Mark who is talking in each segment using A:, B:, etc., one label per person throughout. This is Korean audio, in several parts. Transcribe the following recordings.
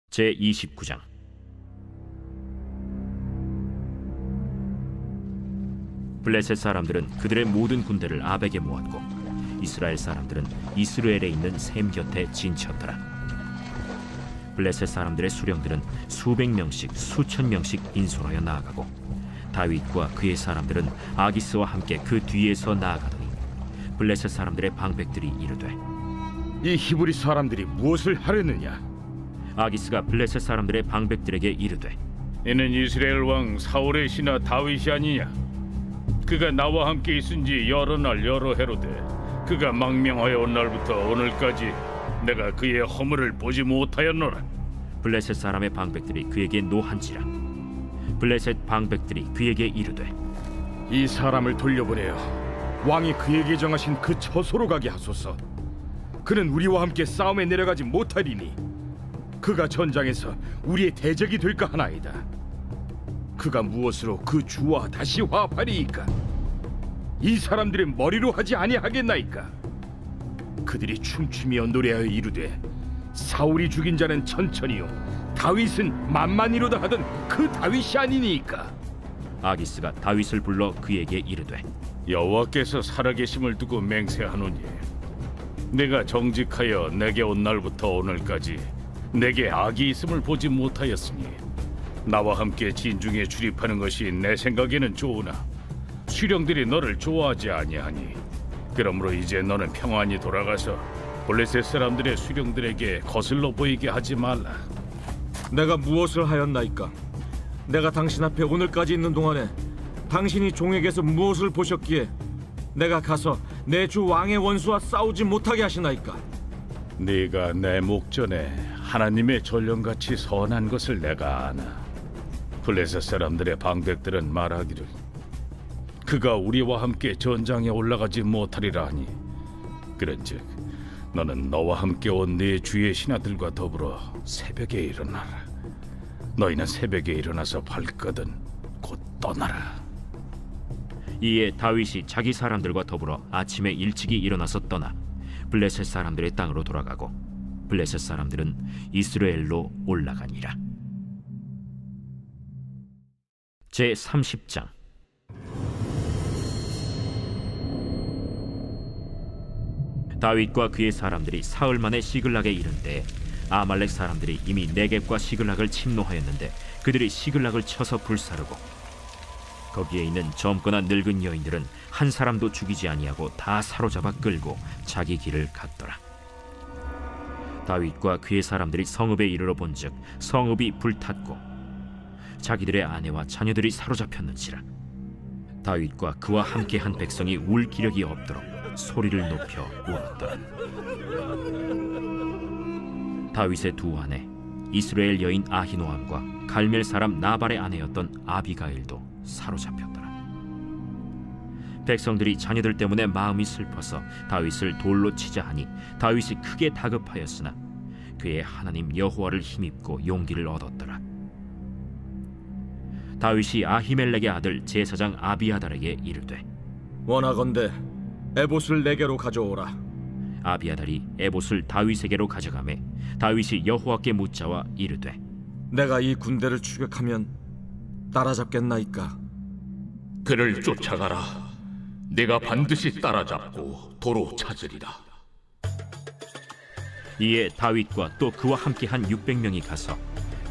A: 제29장. 블레셋 사람들은 그들의 모든 군대를 아벡에 모았고 이스라엘 사람들은 이스라엘에 있는 셈 곁에 진쳤더라. 블레셋 사람들의 수령들은 수백 명씩 수천 명씩 인솔하여 나아가고 다윗과 그의 사람들은 아기스와 함께 그 뒤에서 나아가더니 블레셋 사람들의 방백들이 이르되,
B: 이 히브리 사람들이 무엇을 하려느냐?
A: 아기스가 블레셋 사람들의 방백들에게 이르되,
C: 이는 이스라엘 왕 사울의 신하 다윗이 아니냐? 그가 나와 함께 있은지 여러 날 여러 해로되 그가 망명하여 온 날부터 오늘까지 내가 그의 허물을 보지 못하였노라.
A: 블레셋 사람의 방백들이 그에게 노한지라. 블레셋 방백들이 그에게 이르되,
B: 이 사람을 돌려보내어 왕이 그에게 정하신 그 처소로 가게 하소서. 그는 우리와 함께 싸움에 내려가지 못하리니 그가 전장에서 우리의 대적이 될까 하나이다. 그가 무엇으로 그 주와 다시 화합하리이까? 이 사람들의 머리로 하지 아니하겠나이까? 그들이 춤추며 노래하여 이르되, 사울이 죽인 자는 천천히요 다윗은 만만이로다 하던 그 다윗이 아니니까.
A: 아기스가 다윗을 불러 그에게 이르되,
C: 여호와께서 살아계심을 두고 맹세하노니 내가 정직하여 내게 온 날부터 오늘까지 내게 악이 있음을 보지 못하였으니 나와 함께 진중에 출입하는 것이 내 생각에는 좋으나 수령들이 너를 좋아하지 아니하니 그러므로 이제 너는 평안히 돌아가서 블레셋 사람들의 수령들에게 거슬러 보이게 하지 말라.
D: 내가 무엇을 하였나이까? 내가 당신 앞에 오늘까지 있는 동안에 당신이 종에게서 무엇을 보셨기에 내가 가서 내 주 왕의 원수와 싸우지 못하게 하시나이까?
C: 네가 내 목전에 하나님의 전령같이 선한 것을 내가 아나. 블레셋 사람들의 방백들은 말하기를 그가 우리와 함께 전장에 올라가지 못하리라 하니, 그런즉 너는 너와 함께 온 네 주의 신하들과 더불어 새벽에 일어나라. 너희는 새벽에 일어나서 발거든 곧 떠나라.
A: 이에 다윗이 자기 사람들과 더불어 아침에 일찍이 일어나서 떠나 블레셋 사람들의 땅으로 돌아가고 블레셋 사람들은 이스라엘로 올라가니라. 제30장. 다윗과 그의 사람들이 사흘 만에 시글락에 이른 때에 아말렉 사람들이 이미 네겝과 시글락을 침노하였는데 그들이 시글락을 쳐서 불사르고 거기에 있는 젊거나 늙은 여인들은 한 사람도 죽이지 아니하고 다 사로잡아 끌고 자기 길을 갔더라. 다윗과 그의 사람들이 성읍에 이르러 본즉 성읍이 불탔고 자기들의 아내와 자녀들이 사로잡혔는지라. 다윗과 그와 함께한 백성이 울 기력이 없도록 소리를 높여 울었더라. 다윗의 두 아내 이스라엘 여인 아히노암과 갈멜 사람 나발의 아내였던 아비가일도 사로잡혔더라. 백성들이 자녀들 때문에 마음이 슬퍼서 다윗을 돌로 치자 하니 다윗이 크게 다급하였으나 그의 하나님 여호와를 힘입고 용기를 얻었더라. 다윗이 아히멜렉의 아들 제사장 아비아달에게 이르되,
D: 원하건대 에봇을 내게로 가져오라.
A: 아비아달이 에봇을 다윗에게로 가져가매 다윗이 여호와께 묻자와 이르되,
D: 내가 이 군대를 추격하면 따라잡겠나이까?
E: 그를 쫓아가라. 내가 반드시 따라잡고 도로 찾으리라.
A: 이에 다윗과 또 그와 함께한 600명이 가서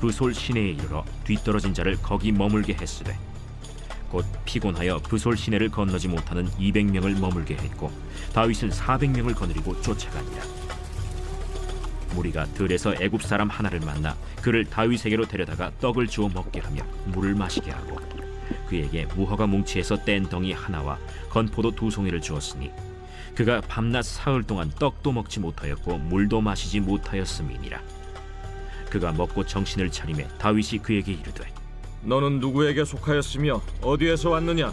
A: 브솔 시내에 이르러 뒤떨어진 자를 거기 머물게 했으되 곧 피곤하여 브솔 시내를 건너지 못하는 200명을 머물게 했고 다윗은 400명을 거느리고 쫓아가니라. 무리가 들에서 애굽 사람 하나를 만나 그를 다윗에게로 데려다가 떡을 주어 먹게 하며 물을 마시게 하고 그에게 무화과 뭉치에서 뗀 덩이 하나와 건포도 2송이를 주었으니 그가 밤낮 사흘 동안 떡도 먹지 못하였고 물도 마시지 못하였음이니라. 그가 먹고 정신을 차리매 다윗이 그에게 이르되,
D: 너는 누구에게 속하였으며 어디에서 왔느냐?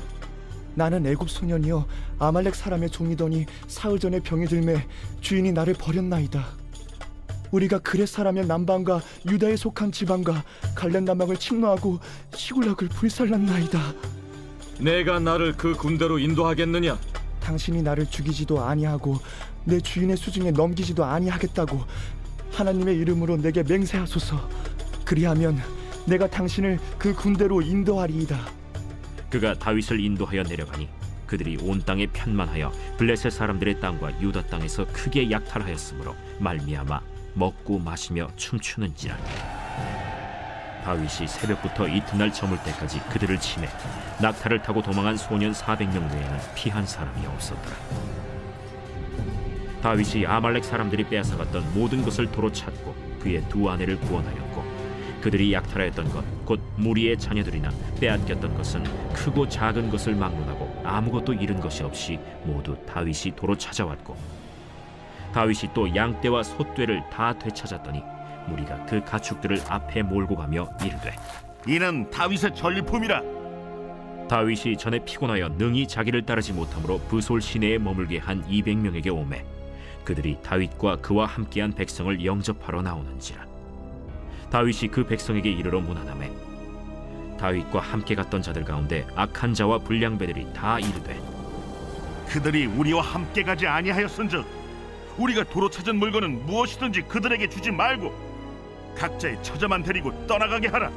F: 나는 애굽 소년이여 아말렉 사람의 종이더니 사흘 전에 병이 들매 주인이 나를 버렸나이다. 우리가 그렛 사람의 남방과 유다에 속한 지방과 갈렙 남방을 침노하고 시굴락을 불살랐나이다.
D: 내가 나를 그 군대로 인도하겠느냐?
F: 당신이 나를 죽이지도 아니하고 내 주인의 수중에 넘기지도 아니하겠다고 하나님의 이름으로 내게 맹세하소서. 그리하면 내가 당신을 그 군대로 인도하리이다.
A: 그가 다윗을 인도하여 내려가니 그들이 온 땅에 편만하여 블레셋 사람들의 땅과 유다 땅에서 크게 약탈하였으므로 말미암아 먹고 마시며 춤추는지라. 다윗이 새벽부터 이튿날 저물 때까지 그들을 치매 낙타를 타고 도망한 소년 400명 외에는 피한 사람이 없었더라. 다윗이 아말렉 사람들이 빼앗아갔던 모든 것을 도로 찾고 그의 두 아내를 구원하였고 그들이 약탈하였던 것 곧 무리의 자녀들이나 빼앗겼던 것은 크고 작은 것을 막론하고 아무것도 잃은 것이 없이 모두 다윗이 도로 찾아왔고 다윗이 또 양떼와 소떼를 다 되찾았더니 무리가 그 가축들을 앞에 몰고 가며 이르되
G: 이는 다윗의 전리품이라.
A: 다윗이 전에 피곤하여 능히 자기를 따르지 못하므로 브솔 시내에 머물게 한 200명에게 오매 그들이 다윗과 그와 함께한 백성을 영접하러 나오는지라. 다윗이 그 백성에게 이르러 문안하매 다윗과 함께 갔던 자들 가운데 악한 자와 불량배들이 다 이르되
G: 그들이 우리와 함께 가지 아니하였은즉 우리가 도로 찾은 물건은 무엇이든지 그들에게 주지 말고 각자의 처자만 데리고 떠나가게 하라.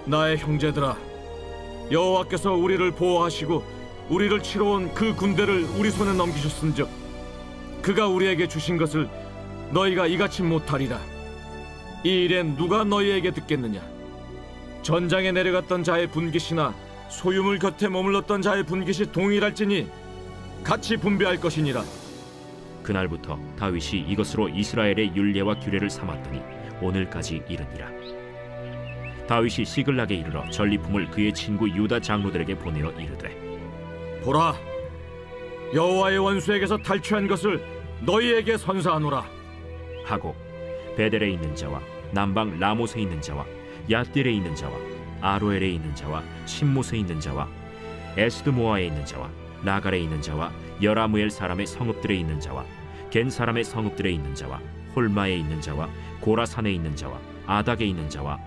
D: 나의 형제들아, 여호와께서 우리를 보호하시고 우리를 치러 온 그 군대를 우리 손에 넘기셨은즉 그가 우리에게 주신 것을 너희가 이같이 못하리라. 이 일엔 누가 너희에게 듣겠느냐? 전장에 내려갔던 자의 분깃이나 소유물 곁에 머물렀던 자의 분깃이 동일할지니 같이 분배할 것이니라.
A: 그날부터 다윗이 이것으로 이스라엘의 율례와 규례를 삼았더니 오늘까지 이르니라. 다윗이 시글락에 이르러 전리품을 그의 친구 유다 장로들에게 보내어 이르되
D: 보라, 여호와의 원수에게서 탈취한 것을 너희에게 선사하노라
A: 하고 베델에 있는 자와 남방 라못에 있는 자와 얏딜에 있는 자와 아로엘에 있는 자와 신못에 있는 자와 에스드모아에 있는 자와 라갈에 있는 자와 여라무엘 사람의 성읍들에 있는 자와 겐 사람의 성읍들에 있는 자와 홀마에 있는 자와 고라산에 있는 자와 아닥에 있는 자와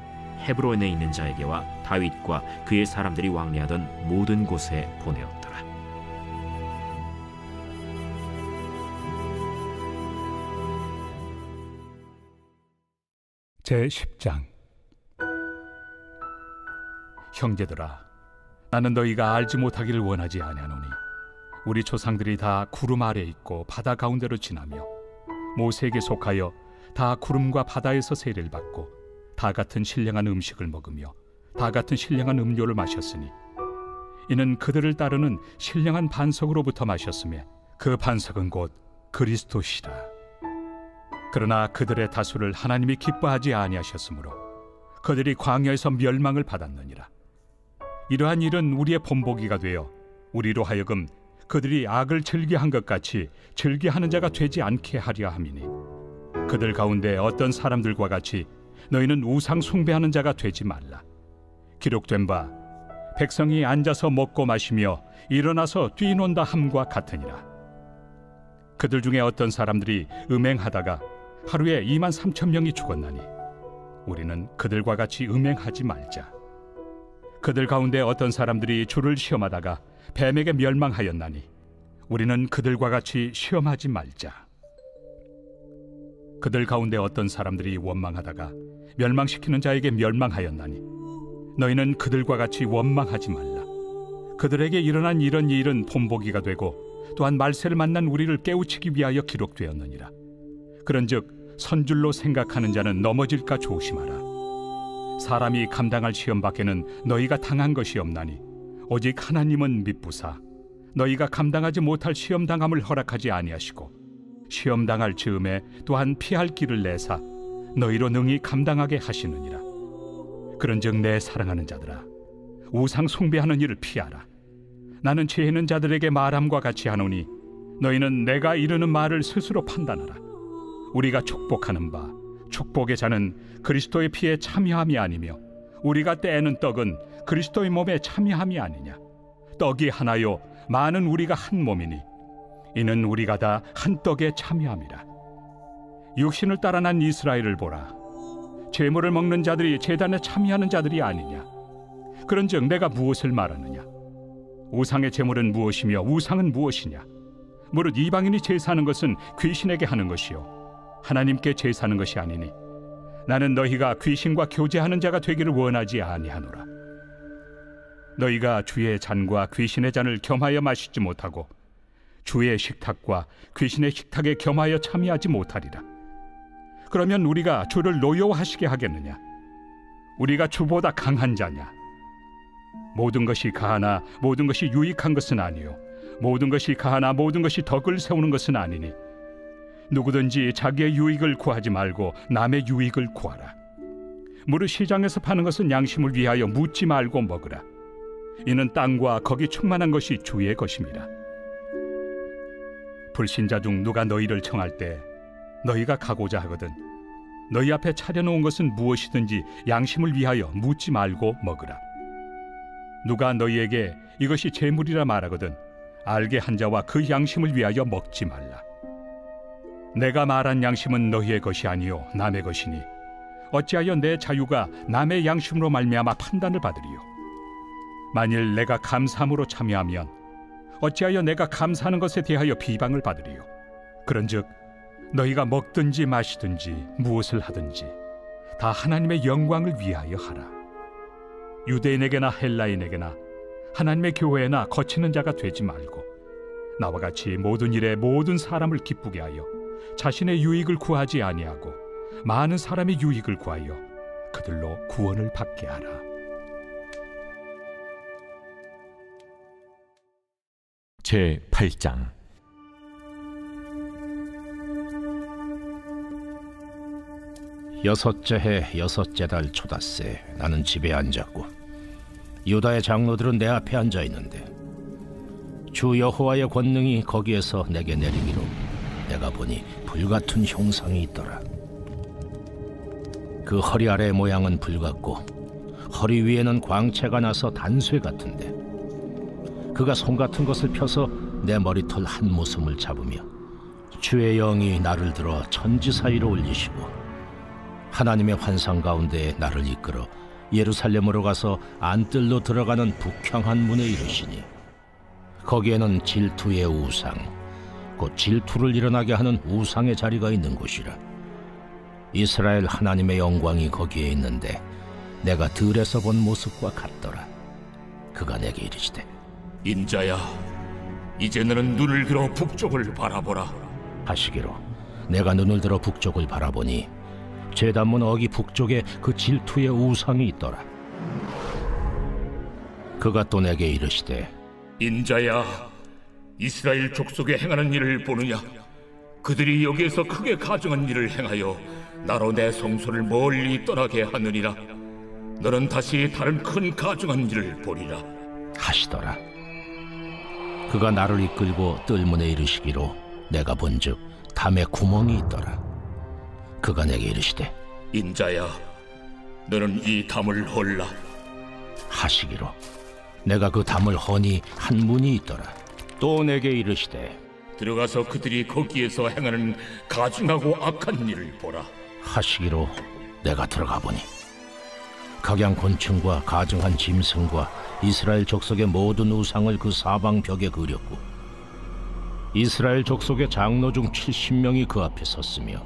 A: 헤브론에 있는 자에게와 다윗과 그의 사람들이 왕래하던 모든 곳에 보내었더라.
H: 제10장. 형제들아, 나는 너희가 알지 못하기를 원하지 아니하노니 우리 조상들이 다 구름 아래 있고 바다 가운데로 지나며 모세에게 속하여 다 구름과 바다에서 세례를 받고 다 같은 신령한 음식을 먹으며 다 같은 신령한 음료를 마셨으니 이는 그들을 따르는 신령한 반석으로부터 마셨으며 그 반석은 곧 그리스도시라. 그러나 그들의 다수를 하나님이 기뻐하지 아니하셨으므로 그들이 광야에서 멸망을 받았느니라. 이러한 일은 우리의 본보기가 되어 우리로 하여금 그들이 악을 즐겨한 것 같이 즐겨하는 자가 되지 않게 하려 함이니 그들 가운데 어떤 사람들과 같이 너희는 우상 숭배하는 자가 되지 말라. 기록된 바 백성이 앉아서 먹고 마시며 일어나서 뛰논다 함과 같으니라. 그들 중에 어떤 사람들이 음행하다가 하루에 23,000명이 죽었나니 우리는 그들과 같이 음행하지 말자. 그들 가운데 어떤 사람들이 주를 시험하다가 뱀에게 멸망하였나니 우리는 그들과 같이 시험하지 말자. 그들 가운데 어떤 사람들이 원망하다가 멸망시키는 자에게 멸망하였나니 너희는 그들과 같이 원망하지 말라. 그들에게 일어난 이런 일은 본보기가 되고 또한 말세를 만난 우리를 깨우치기 위하여 기록되었느니라. 그런즉 선줄로 생각하는 자는 넘어질까 조심하라. 사람이 감당할 시험 밖에는 너희가 당한 것이 없나니 오직 하나님은 미쁘사 너희가 감당하지 못할 시험 당함을 허락하지 아니하시고 시험 당할 즈음에 또한 피할 길을 내사 너희로 능히 감당하게 하시느니라. 그런즉 내 사랑하는 자들아, 우상 숭배하는 일을 피하라. 나는 지혜 있는 자들에게 말함과 같이 하노니 너희는 내가 이르는 말을 스스로 판단하라. 우리가 축복하는 바 축복의 자는 그리스도의 피에 참여함이 아니며 우리가 떼는 떡은 그리스도의 몸에 참여함이 아니냐. 떡이 하나요 많은 우리가 한 몸이니 이는 우리가 다 한 떡에 참여함이라. 육신을 따라 난 이스라엘을 보라. 제물을 먹는 자들이 제단에 참여하는 자들이 아니냐. 그런즉 내가 무엇을 말하느냐. 우상의 제물은 무엇이며 우상은 무엇이냐. 무릇 이방인이 제사하는 것은 귀신에게 하는 것이요 하나님께 제사하는 것이 아니니 나는 너희가 귀신과 교제하는 자가 되기를 원하지 아니하노라. 너희가 주의 잔과 귀신의 잔을 겸하여 마시지 못하고 주의 식탁과 귀신의 식탁에 겸하여 참여하지 못하리라. 그러면 우리가 주를 노여워하시게 하겠느냐? 우리가 주보다 강한 자냐? 모든 것이 가하나 모든 것이 유익한 것은 아니요 모든 것이 가하나 모든 것이 덕을 세우는 것은 아니니 누구든지 자기의 유익을 구하지 말고 남의 유익을 구하라. 무릇 시장에서 파는 것은 양심을 위하여 묻지 말고 먹으라. 이는 땅과 거기 충만한 것이 주의 것임이라. 불신자 중 누가 너희를 청할 때 너희가 가고자 하거든 너희 앞에 차려놓은 것은 무엇이든지 양심을 위하여 묻지 말고 먹으라. 누가 너희에게 이것이 재물이라 말하거든 알게 한 자와 그 양심을 위하여 먹지 말라. 내가 말한 양심은 너희의 것이 아니요 남의 것이니 어찌하여 내 자유가 남의 양심으로 말미암아 판단을 받으리요? 만일 내가 감사함으로 참여하면 어찌하여 내가 감사하는 것에 대하여 비방을 받으리요? 그런즉 너희가 먹든지 마시든지 무엇을 하든지 다 하나님의 영광을 위하여 하라. 유대인에게나 헬라인에게나 하나님의 교회에나 거치는 자가 되지 말고 나와 같이 모든 일에 모든 사람을 기쁘게 하여 자신의 유익을 구하지 아니하고 많은 사람의 유익을 구하여 그들로 구원을 받게 하라.
A: 제 8장.
I: 여섯째 해 여섯째 달 초닷새 나는 집에 앉았고 유다의 장로들은 내 앞에 앉아 있는데 주 여호와의 권능이 거기에서 내게 내리기로 내가 보니 불같은 형상이 있더라. 그 허리 아래의 모양은 불같고 허리 위에는 광채가 나서 단쇠 같은데 그가 손 같은 것을 펴서 내 머리털 한 모섬을 잡으며 주의 영이 나를 들어 천지 사이로 올리시고 하나님의 환상 가운데 나를 이끌어 예루살렘으로 가서 안뜰로 들어가는 북향한 문에 이르시니 거기에는 질투의 우상 곧 질투를 일어나게 하는 우상의 자리가 있는 곳이라. 이스라엘 하나님의 영광이 거기에 있는데 내가 들에서 본 모습과 같더라. 그가 내게 이르시되
E: 인자야, 이제 너는 눈을 들어 북쪽을 바라보라
I: 하시기로 내가 눈을 들어 북쪽을 바라보니 제단문 어기 북쪽에 그 질투의 우상이 있더라. 그가 또 내게 이르시되
E: 인자야, 이스라엘 족속에 행하는 일을 보느냐? 그들이 여기에서 크게 가증한 일을 행하여 나로 내 성소를 멀리 떠나게 하느니라. 너는 다시 다른 큰 가증한 일을 보리라
I: 하시더라. 그가 나를 이끌고 뜰문에 이르시기로 내가 본즉 담에 구멍이 있더라. 그가 내게 이르시되
E: 인자야, 너는 이 담을 헐라
I: 하시기로 내가 그 담을 허니 한 문이 있더라. 또 내게 이르시되
E: 들어가서 그들이 거기에서 행하는 가증하고 악한 일을 보라
I: 하시기로 내가 들어가 보니 각양 곤충과 가증한 짐승과 이스라엘 족속의 모든 우상을 그 사방 벽에 그렸고 이스라엘 족속의 장로 중 70명이 그 앞에 섰으며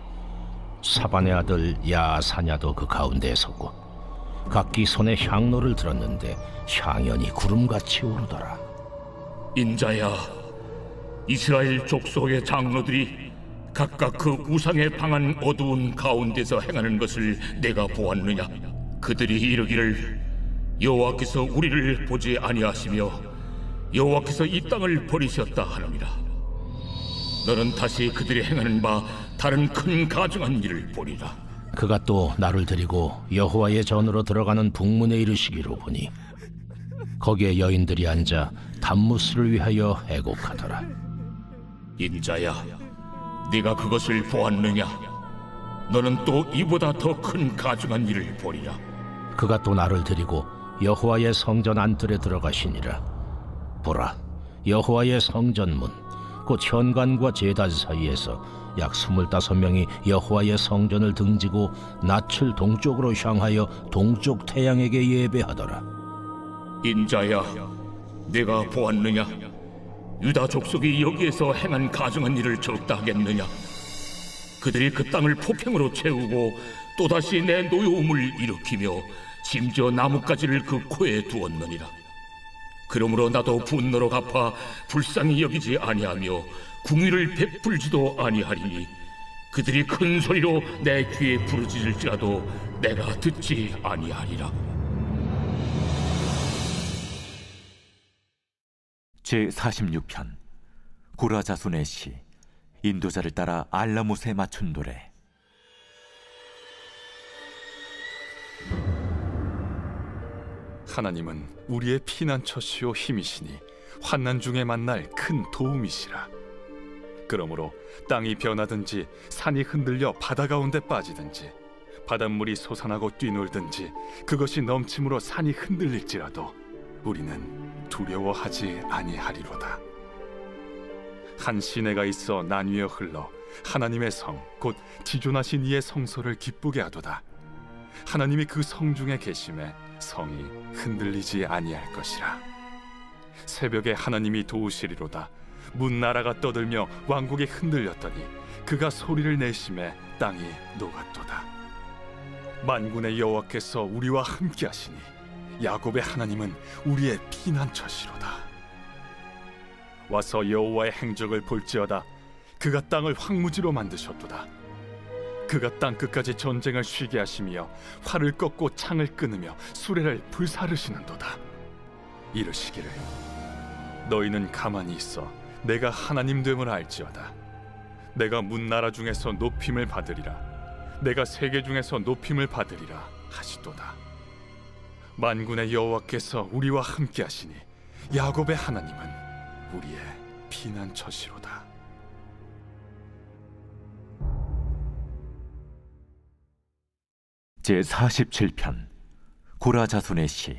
I: 사반의 아들 야사냐도 그 가운데에 섰고 각기 손에 향로를 들었는데 향연이 구름같이 오르더라.
E: 인자야, 이스라엘 족속의 장로들이 각각 그 우상에 방한 어두운 가운데서 행하는 것을 내가 보았느냐? 그들이 이르기를 여호와께서 우리를 보지 아니하시며 여호와께서 이 땅을 버리셨다 하느니라. 너는 다시 그들이 행하는 바 다른 큰 가증한 일을 보리라.
I: 그가 또 나를 데리고 여호와의 전으로 들어가는 북문에 이르시기로 보니 거기에 여인들이 앉아 단무스를 위하여 애곡하더라.
E: 인자야, 네가 그것을 보았느냐? 너는 또 이보다 더 큰 가증한 일을 보리라.
I: 그가 또 나를 데리고 여호와의 성전 안뜰에 들어가시니라. 보라, 여호와의 성전문 곧 현관과 제단 사이에서 약 25명이 여호와의 성전을 등지고 낯을 동쪽으로 향하여 동쪽 태양에게 예배하더라.
E: 인자야, 네가 보았느냐? 유다 족속이 여기에서 행한 가증한 일을 적다 하겠느냐? 그들이 그 땅을 폭행으로 채우고 또다시 내 노여움을 일으키며 심지어 나뭇가지를 그 코에 두었느니라. 그러므로 나도 분노로 갚아 불쌍히 여기지 아니하며 궁의를 베풀지도 아니하리니 그들이 큰 소리로 내 귀에 부르짖을지라도 내가 듣지 아니하리라.
J: 제46편 고라 자손의 시. 인도자를 따라 알라못에 맞춘 노래.
K: 하나님은 우리의 피난처시오 힘이시니 환난 중에 만날 큰 도움이시라. 그러므로 땅이 변하든지 산이 흔들려 바다 가운데 빠지든지 바닷물이 솟아나고 뛰놀든지 그것이 넘침으로 산이 흔들릴지라도 우리는 두려워하지 아니하리로다. 한 시내가 있어 나뉘어 흘러 하나님의 성 곧 지존하신 이의 성소를 기쁘게 하도다. 하나님이 그 성 중에 계심에 성이 흔들리지 아니할 것이라. 새벽에 하나님이 도우시리로다. 문나라가 떠들며 왕국이 흔들렸더니 그가 소리를 내심에 땅이 녹았도다. 만군의 여호와께서 우리와 함께 하시니 야곱의 하나님은 우리의 피난처시로다. 와서 여호와의 행적을 볼지어다. 그가 땅을 황무지로 만드셨도다. 그가 땅 끝까지 전쟁을 쉬게 하시며 활을 꺾고 창을 끊으며 수레를 불사르시는도다. 이르시기를 너희는 가만히 있어 내가 하나님 됨을 알지어다. 내가 문나라 중에서 높임을 받으리라. 내가 세계 중에서 높임을 받으리라 하시도다. 만군의 여호와께서 우리와 함께 하시니 야곱의 하나님은 우리의 피난처시로다.
J: 제47편 고라 자손의 시.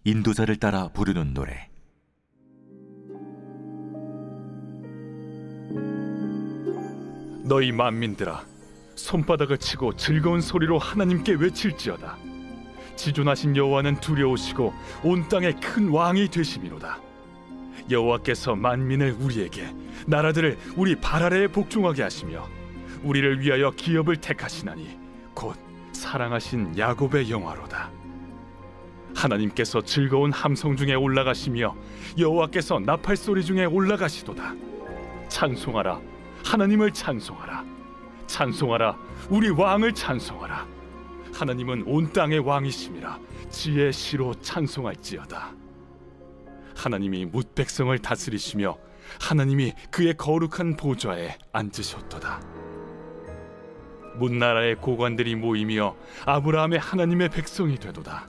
J: 인도자를 따라 부르는 노래.
K: 너희 만민들아 손바닥을 치고 즐거운 소리로 하나님께 외칠지어다. 지존하신 여호와는 두려우시고 온 땅의 큰 왕이 되심이로다. 여호와께서 만민을 우리에게 나라들을 우리 발 아래에 복종하게 하시며 우리를 위하여 기업을 택하시나니 곧 사랑하신 야곱의 영화로다. 하나님께서 즐거운 함성 중에 올라가시며 여호와께서 나팔 소리 중에 올라가시도다. 찬송하라, 하나님을 찬송하라. 찬송하라, 우리 왕을 찬송하라. 하나님은 온 땅의 왕이심이라. 지혜의 시로 찬송할지어다. 하나님이 뭇 백성을 다스리시며 하나님이 그의 거룩한 보좌에 앉으셨도다. 문나라의 고관들이 모이며 아브라함의 하나님의 백성이 되도다.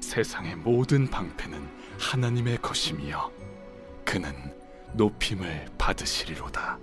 K: 세상의 모든 방패는 하나님의 것이며 그는 높임을 받으시리로다.